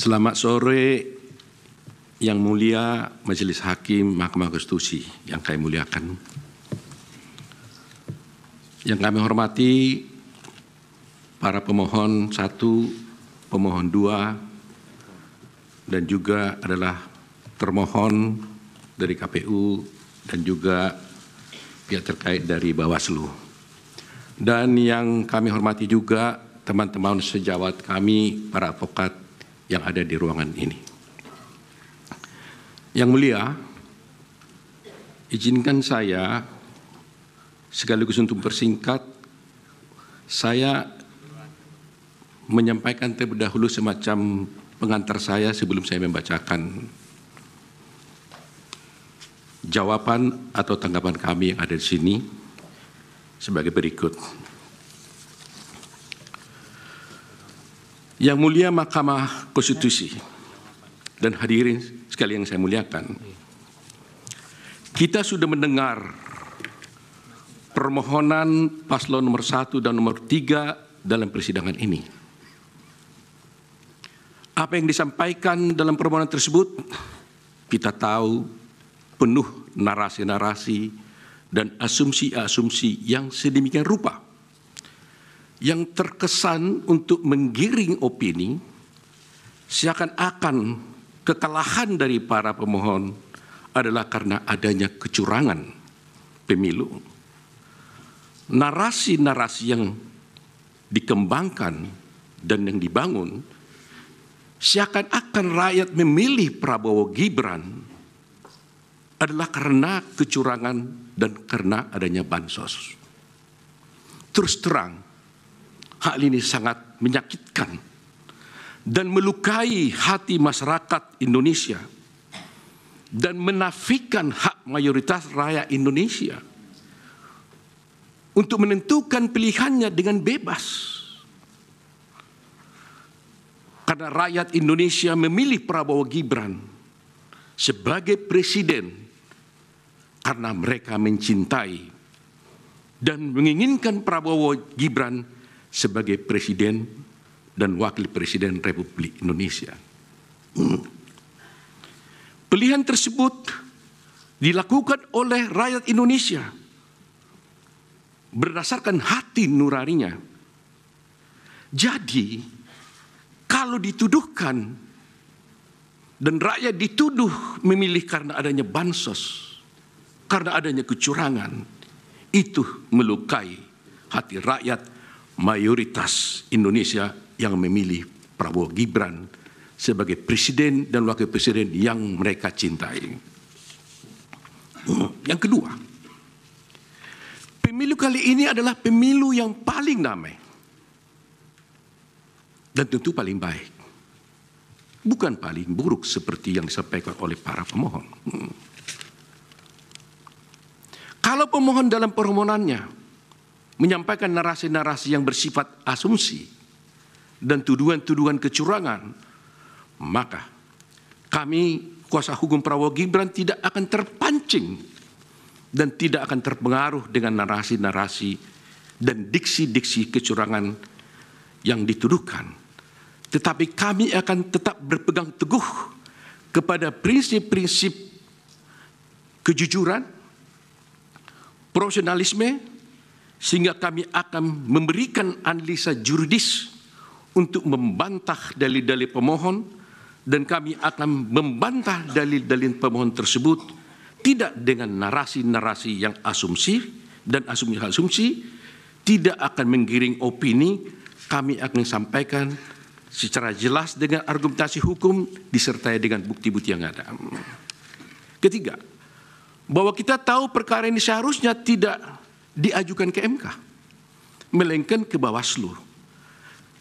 Selamat sore yang mulia Majelis Hakim Mahkamah Konstitusi yang kami muliakan. Yang kami hormati para pemohon 1, pemohon 2, dan juga adalah termohon dari KPU dan juga pihak terkait dari Bawaslu. Dan yang kami hormati juga teman-teman sejawat kami, para advokat yang ada di ruangan ini. Yang mulia, izinkan saya sekaligus untuk persingkat, saya menyampaikan terlebih dahulu semacam pengantar saya sebelum saya membacakan jawaban atau tanggapan kami yang ada di sini sebagai berikut. Yang mulia Mahkamah Konstitusi dan hadirin sekalian yang saya muliakan, kita sudah mendengar permohonan paslon nomor 1 dan nomor 3 dalam persidangan ini. Apa yang disampaikan dalam permohonan tersebut, kita tahu penuh narasi-narasi dan asumsi-asumsi yang sedemikian rupa, yang terkesan untuk menggiring opini seakan-akan kekalahan dari para pemohon adalah karena adanya kecurangan pemilu. Narasi-narasi yang dikembangkan dan yang dibangun seakan-akan rakyat memilih Prabowo Gibran adalah karena kecurangan dan karena adanya bansos. Terus terang, hal ini sangat menyakitkan dan melukai hati masyarakat Indonesia dan menafikan hak mayoritas rakyat Indonesia untuk menentukan pilihannya dengan bebas. Karena rakyat Indonesia memilih Prabowo Gibran sebagai presiden karena mereka mencintai dan menginginkan Prabowo Gibran sebagai Presiden dan Wakil Presiden Republik Indonesia. Pilihan tersebut dilakukan oleh rakyat Indonesia berdasarkan hati nuraninya. Jadi, kalau dituduhkan dan rakyat dituduh memilih karena adanya bansos, karena adanya kecurangan, itu melukai hati rakyat mayoritas Indonesia yang memilih Prabowo Gibran sebagai presiden dan wakil presiden yang mereka cintai. Yang kedua, pemilu kali ini adalah pemilu yang paling damai dan tentu paling baik, bukan paling buruk seperti yang disampaikan oleh para pemohon. Kalau pemohon dalam permohonannya menyampaikan narasi-narasi yang bersifat asumsi dan tuduhan-tuduhan kecurangan, maka kami kuasa hukum Prabowo Gibran tidak akan terpancing dan tidak akan terpengaruh dengan narasi-narasi dan diksi-diksi kecurangan yang dituduhkan. Tetapi kami akan tetap berpegang teguh kepada prinsip-prinsip kejujuran, profesionalisme, sehingga kami akan memberikan analisa juridis untuk membantah dalil-dalil pemohon, dan kami akan membantah dalil-dalil pemohon tersebut tidak dengan narasi-narasi yang asumsi dan asumsi-asumsi, tidak akan menggiring opini. Kami akan sampaikan secara jelas dengan argumentasi hukum disertai dengan bukti-bukti yang ada. Ketiga, bahwa kita tahu perkara ini seharusnya tidak diajukan ke MK, melainkan ke Bawaslu,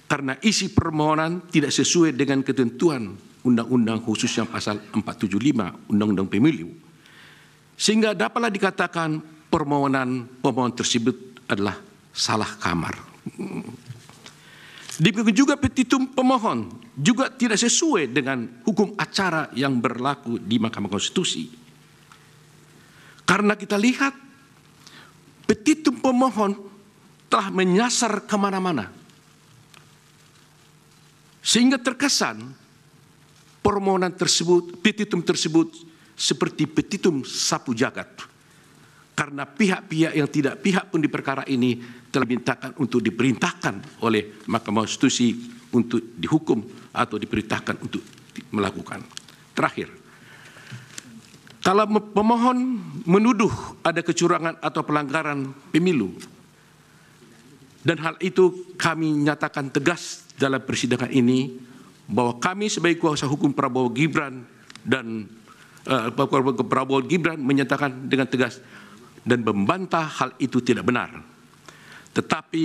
karena isi permohonan tidak sesuai dengan ketentuan Undang-Undang khususnya pasal 475 Undang-Undang Pemilu, sehingga dapatlah dikatakan permohonan pemohon tersebut adalah salah kamar. Demikian juga petitum pemohon juga tidak sesuai dengan hukum acara yang berlaku di Mahkamah Konstitusi, karena kita lihat petitum pemohon telah menyasar kemana-mana, sehingga terkesan permohonan tersebut, petitum tersebut seperti petitum sapu jagat. Karena pihak-pihak yang tidak pihak pun di perkara ini telah dimintakan untuk diperintahkan oleh Mahkamah Konstitusi untuk dihukum atau diperintahkan untuk melakukan. Terakhir, kalau pemohon menuduh ada kecurangan atau pelanggaran pemilu, dan hal itu kami nyatakan tegas dalam persidangan ini, bahwa kami sebagai kuasa hukum Prabowo Gibran dan Prabowo Gibran menyatakan dengan tegas dan membantah hal itu tidak benar. Tetapi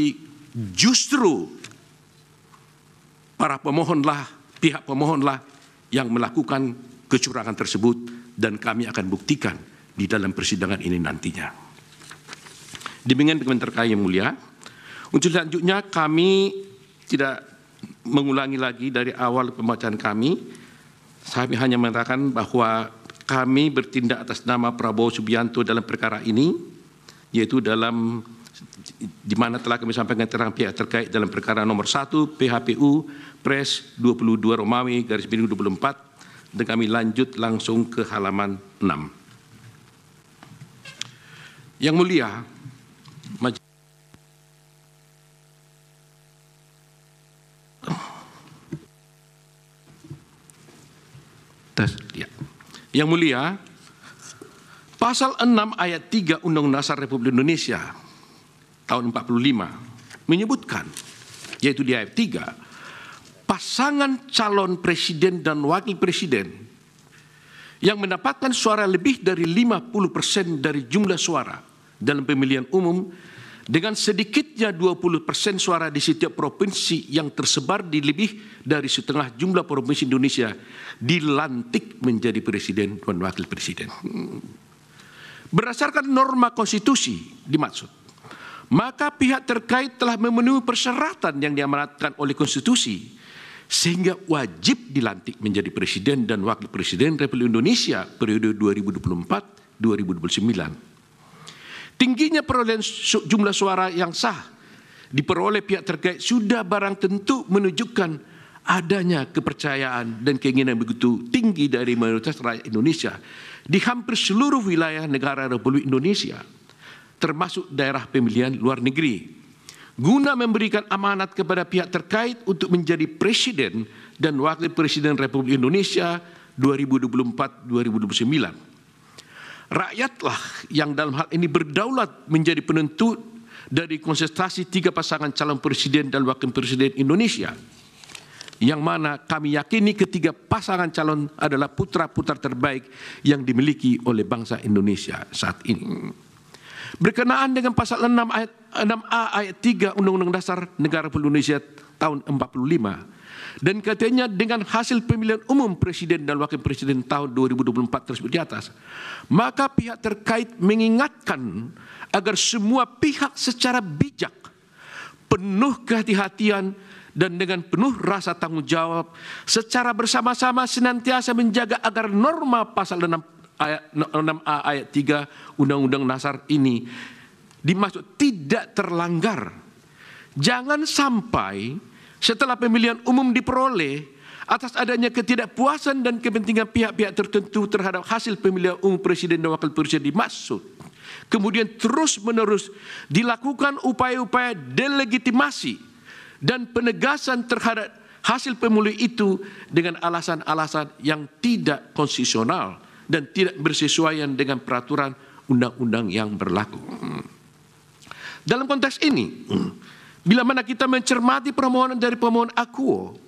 justru para pemohonlah, pihak pemohonlah yang melakukan kecurangan tersebut, dan kami akan buktikan di dalam persidangan ini nantinya. Demikian terkait yang mulia. Untuk selanjutnya kami tidak mengulangi lagi dari awal pembacaan kami. Saya hanya mengatakan bahwa kami bertindak atas nama Prabowo Subianto dalam perkara ini, yaitu dalam di mana telah kami sampaikan keterangan pihak terkait dalam perkara nomor 1 PHPU Pres 22 Romawi /24, dan kami lanjut langsung ke halaman 6. Yang mulia, Yang mulia, pasal 6 ayat 3 Undang-Undang Dasar Republik Indonesia tahun 45 menyebutkan, yaitu di ayat 3, pasangan calon presiden dan wakil presiden yang mendapatkan suara lebih dari 50% dari jumlah suara dalam pemilihan umum dengan sedikitnya 20% suara di setiap provinsi yang tersebar di lebih dari setengah jumlah provinsi Indonesia dilantik menjadi presiden dan wakil presiden. Berdasarkan norma konstitusi dimaksud, maka pihak terkait telah memenuhi persyaratan yang diamanatkan oleh konstitusi sehingga wajib dilantik menjadi presiden dan wakil presiden Republik Indonesia periode 2024-2029. Tingginya perolehan jumlah suara yang sah diperoleh pihak terkait sudah barang tentu menunjukkan adanya kepercayaan dan keinginan begitu tinggi dari mayoritas rakyat Indonesia di hampir seluruh wilayah negara Republik Indonesia, termasuk daerah pemilihan luar negeri, guna memberikan amanat kepada pihak terkait untuk menjadi presiden dan wakil presiden Republik Indonesia 2024-2029. Rakyatlah yang dalam hal ini berdaulat menjadi penentu dari konsentrasi 3 pasangan calon presiden dan wakil presiden Indonesia, yang mana kami yakini ketiga pasangan calon adalah putra-putra terbaik yang dimiliki oleh bangsa Indonesia saat ini. Berkenaan dengan pasal 6A ayat 3 Undang-Undang Dasar Negara Republik Indonesia tahun 45, dan katanya dengan hasil pemilihan umum presiden dan wakil presiden tahun 2024 tersebut di atas, maka pihak terkait mengingatkan agar semua pihak secara bijak, penuh kehati-hatian dan dengan penuh rasa tanggung jawab secara bersama-sama senantiasa menjaga agar norma pasal 6A ayat 3 Undang-Undang Dasar ini dimaksud tidak terlanggar. Jangan sampai setelah pemilihan umum diperoleh atas adanya ketidakpuasan dan kepentingan pihak-pihak tertentu terhadap hasil pemilihan umum presiden dan wakil presiden dimaksud, kemudian terus-menerus dilakukan upaya-upaya delegitimasi dan penegasan terhadap hasil pemilu itu dengan alasan-alasan yang tidak konstitusional dan tidak bersesuaian dengan peraturan undang-undang yang berlaku. Dalam konteks ini, bila mana kita mencermati permohonan dari pemohon akuo,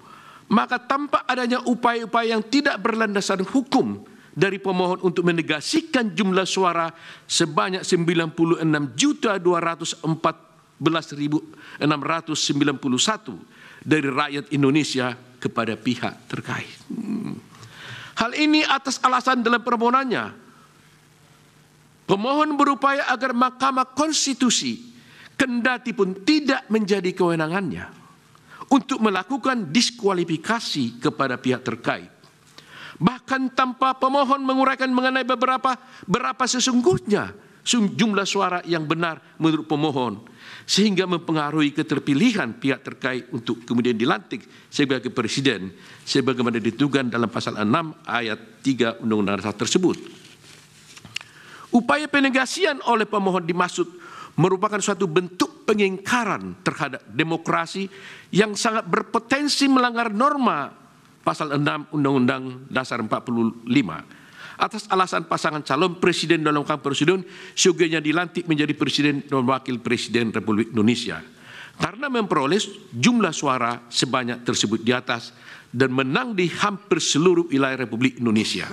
maka tampak adanya upaya-upaya yang tidak berlandasan hukum dari pemohon untuk menegasikan jumlah suara sebanyak 96.214.691 dari rakyat Indonesia kepada pihak terkait. Hal ini atas alasan dalam permohonannya, pemohon berupaya agar Mahkamah Konstitusi kendati pun tidak menjadi kewenangannya untuk melakukan diskualifikasi kepada pihak terkait, bahkan tanpa pemohon menguraikan mengenai berapa sesungguhnya jumlah suara yang benar menurut pemohon, sehingga mempengaruhi keterpilihan pihak terkait untuk kemudian dilantik sebagai presiden, sebagaimana ditentukan dalam pasal 6 ayat 3 Undang-Undang Dasar tersebut. Upaya penegasian oleh pemohon dimaksud merupakan suatu bentuk pengingkaran terhadap demokrasi yang sangat berpotensi melanggar norma pasal 6 Undang-Undang Dasar 45 atas alasan pasangan calon presiden dan wakil presiden seyogianya dilantik menjadi presiden dan wakil presiden Republik Indonesia karena memperoleh jumlah suara sebanyak tersebut di atas dan menang di hampir seluruh wilayah Republik Indonesia.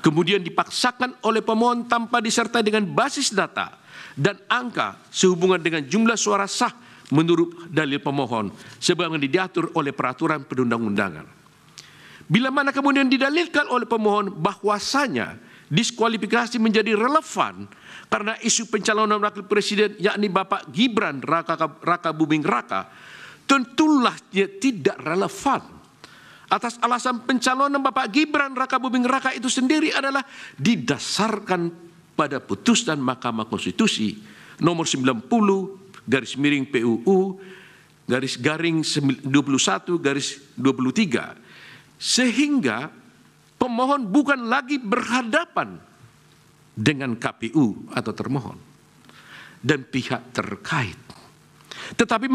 Kemudian dipaksakan oleh pemohon tanpa disertai dengan basis data dan angka sehubungan dengan jumlah suara sah menurut dalil pemohon sebagaimana diatur oleh peraturan perundang-undangan. Bila mana kemudian didalilkan oleh pemohon bahwasanya diskualifikasi menjadi relevan karena isu pencalonan wakil presiden yakni Bapak Gibran Raka Buming Raka, tentulah dia tidak relevan. Atas alasan pencalonan Bapak Gibran Raka Buming Raka itu sendiri adalah didasarkan pada putusan Mahkamah Konstitusi nomor 90 garis miring PUU garis garing 21 garis 23, sehingga pemohon bukan lagi berhadapan dengan KPU atau termohon dan pihak terkait, tetapi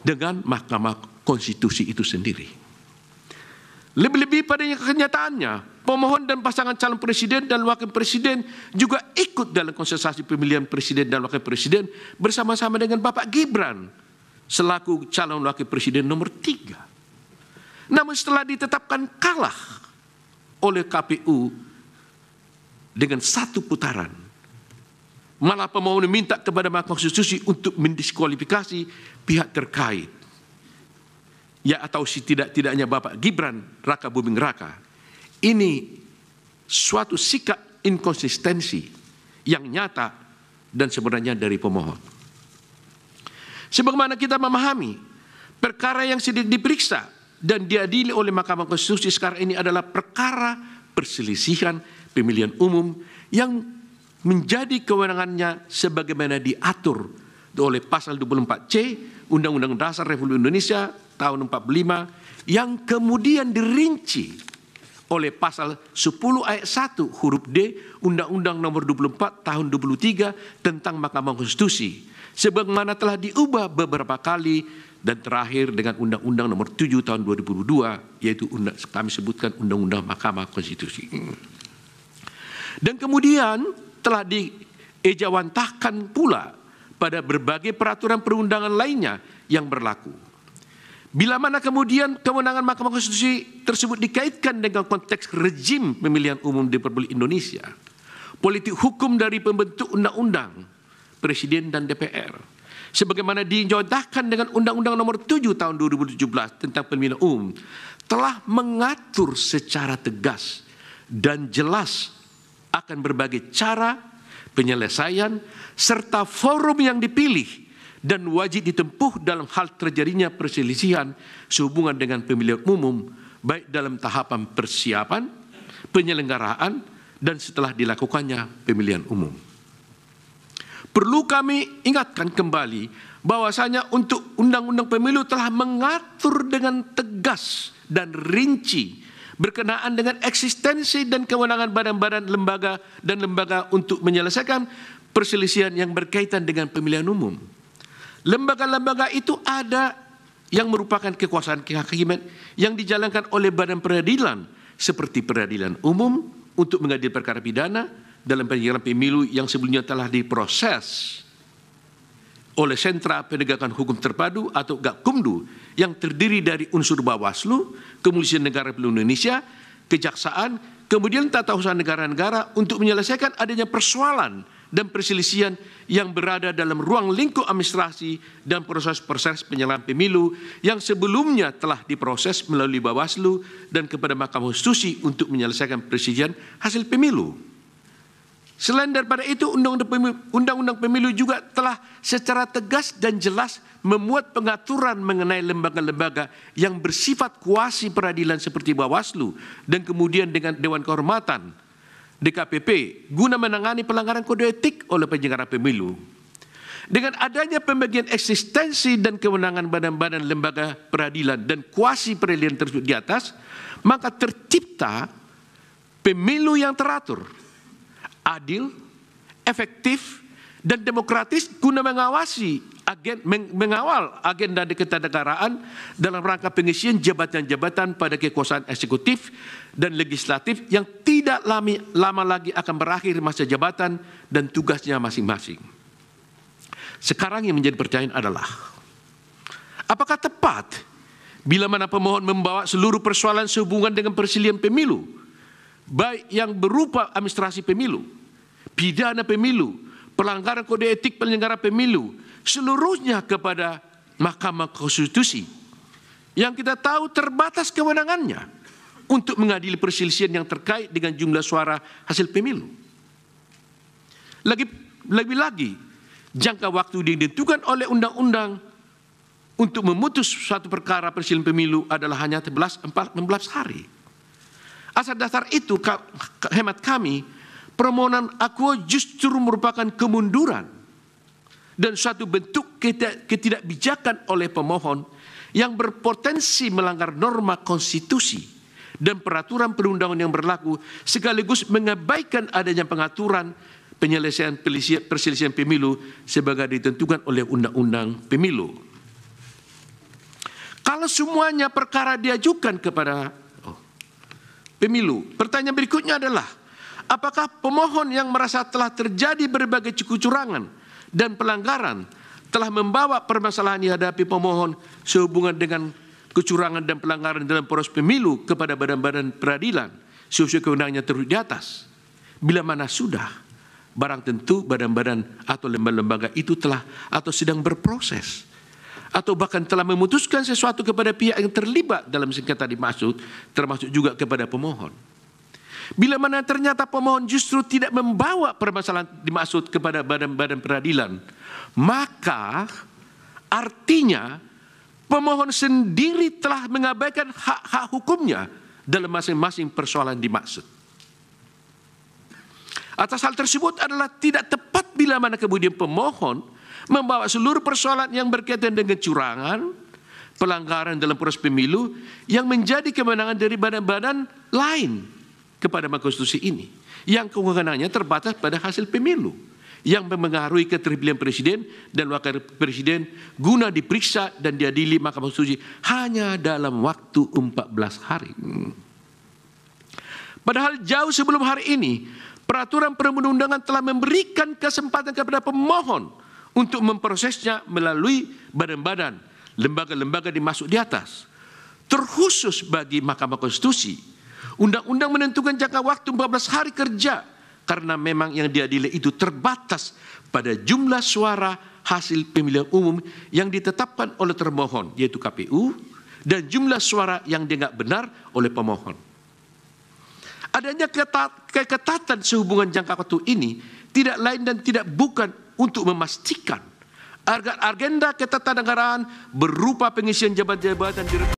dengan Mahkamah Konstitusi itu sendiri. Lebih-lebih pada kenyataannya, pemohon dan pasangan calon presiden dan wakil presiden juga ikut dalam kontestasi pemilihan presiden dan wakil presiden bersama-sama dengan Bapak Gibran selaku calon wakil presiden nomor 3. Namun setelah ditetapkan kalah oleh KPU dengan 1 putaran, malah pemohon meminta kepada Mahkamah Konstitusi untuk mendiskualifikasi pihak terkait, ya atau setidak-tidaknya Bapak Gibran Raka Buming Raka. Ini suatu sikap inkonsistensi yang nyata dan sebenarnya dari pemohon. Sebagaimana kita memahami, perkara yang sedang diperiksa dan diadili oleh Mahkamah Konstitusi sekarang ini adalah perkara perselisihan pemilihan umum yang menjadi kewenangannya sebagaimana diatur oleh pasal 24C Undang-Undang Dasar Republik Indonesia tahun 45 yang kemudian dirinci oleh pasal 10 ayat 1 huruf D Undang-Undang nomor 24 tahun 23 tentang Mahkamah Konstitusi sebagaimana telah diubah beberapa kali dan terakhir dengan Undang-Undang nomor 7 tahun 2002 yaitu kami sebutkan Undang-Undang Mahkamah Konstitusi. Dan kemudian telah diejawantahkan pula pada berbagai peraturan perundangan lainnya yang berlaku. Bila mana kemudian kewenangan Mahkamah Konstitusi tersebut dikaitkan dengan konteks rezim pemilihan umum di Republik Indonesia, politik hukum dari pembentuk undang-undang, presiden dan DPR, sebagaimana dicontohkan dengan Undang-Undang nomor 7 tahun 2017 tentang pemilihan umum, telah mengatur secara tegas dan jelas akan berbagai cara penyelesaian serta forum yang dipilih dan wajib ditempuh dalam hal terjadinya perselisihan sehubungan dengan pemilihan umum, baik dalam tahapan persiapan, penyelenggaraan, dan setelah dilakukannya pemilihan umum. Perlu kami ingatkan kembali bahwasanya untuk Undang-Undang Pemilu telah mengatur dengan tegas dan rinci berkenaan dengan eksistensi dan kewenangan badan-badan lembaga untuk menyelesaikan perselisihan yang berkaitan dengan pemilihan umum. Lembaga-lembaga itu ada yang merupakan kekuasaan kehakiman yang dijalankan oleh badan peradilan seperti peradilan umum untuk mengadili perkara pidana dalam penyelenggaraan pemilu yang sebelumnya telah diproses oleh Sentra Penegakan Hukum Terpadu atau Gakumdu yang terdiri dari unsur Bawaslu, Kepolisian Negara Republik Indonesia, Kejaksaan, kemudian tata usaha negara-negara untuk menyelesaikan adanya persoalan dan perselisihan yang berada dalam ruang lingkup administrasi dan proses-proses penyelenggaraan pemilu yang sebelumnya telah diproses melalui Bawaslu dan kepada Mahkamah Konstitusi untuk menyelesaikan perselisihan hasil pemilu. Selain daripada itu, Undang-Undang Pemilu juga telah secara tegas dan jelas memuat pengaturan mengenai lembaga-lembaga yang bersifat kuasi peradilan seperti Bawaslu dan kemudian dengan Dewan Kehormatan DKPP guna menangani pelanggaran kode etik oleh penyelenggara pemilu. Dengan adanya pembagian eksistensi dan kewenangan badan-badan lembaga peradilan dan kuasi peradilan tersebut di atas, maka tercipta pemilu yang teratur, adil, efektif, dan demokratis guna mengawal agenda ketatanegaraan dalam rangka pengisian jabatan-jabatan pada kekuasaan eksekutif dan legislatif yang tidak lama lagi akan berakhir masa jabatan dan tugasnya masing-masing. Sekarang yang menjadi pertanyaan adalah, apakah tepat bila mana pemohon membawa seluruh persoalan sehubungan dengan perselian pemilu, baik yang berupa administrasi pemilu, pidana pemilu, pelanggaran kode etik penyelenggara pemilu, seluruhnya kepada Mahkamah Konstitusi yang kita tahu terbatas kewenangannya untuk mengadili perselisihan yang terkait dengan jumlah suara hasil pemilu. Lebih-lagi, jangka waktu yang ditentukan oleh undang-undang untuk memutus suatu perkara perselisihan pemilu adalah hanya 16 hari. Asal dasar itu, hemat kami, permohonan akuo justru merupakan kemunduran dan suatu bentuk ketidakbijakan oleh pemohon yang berpotensi melanggar norma konstitusi dan peraturan perundang-undangan yang berlaku, sekaligus mengabaikan adanya pengaturan penyelesaian perselisihan pemilu sebagai ditentukan oleh undang-undang pemilu. Kalau semuanya perkara diajukan kepada pemilu, pertanyaan berikutnya adalah, apakah pemohon yang merasa telah terjadi berbagai kecurangan dan pelanggaran telah membawa permasalahan yang dihadapi pemohon sehubungan dengan kecurangan dan pelanggaran dalam proses pemilu kepada badan-badan peradilan sesuai kewenangannya terus di atas? Bila mana sudah, barang tentu badan-badan atau lembaga-lembaga itu telah atau sedang berproses atau bahkan telah memutuskan sesuatu kepada pihak yang terlibat dalam sengketa dimaksud, termasuk juga kepada pemohon. Bila mana ternyata pemohon justru tidak membawa permasalahan dimaksud kepada badan-badan peradilan, maka artinya pemohon sendiri telah mengabaikan hak-hak hukumnya dalam masing-masing persoalan dimaksud. Atas hal tersebut adalah tidak tepat bila mana kemudian pemohon membawa seluruh persoalan yang berkaitan dengan kecurangan, pelanggaran dalam proses pemilu yang menjadi kewenangan dari badan-badan lain kepada Mahkamah Konstitusi ini, yang kewenangannya terbatas pada hasil pemilu yang memengaruhi keterpilihan presiden dan wakil presiden guna diperiksa dan diadili Mahkamah Konstitusi hanya dalam waktu 14 hari. Padahal jauh sebelum hari ini, peraturan perundang-undangan telah memberikan kesempatan kepada pemohon untuk memprosesnya melalui badan-badan, lembaga-lembaga dimaksud di atas. Terkhusus bagi Mahkamah Konstitusi, undang-undang menentukan jangka waktu 14 hari kerja karena memang yang diadili itu terbatas pada jumlah suara hasil pemilihan umum yang ditetapkan oleh termohon, yaitu KPU, dan jumlah suara yang dianggap benar oleh pemohon. Adanya keketatan sehubungan jangka waktu ini tidak lain dan tidak bukan untuk memastikan agar agenda ketatanegaraan berupa pengisian jabatan-jabatan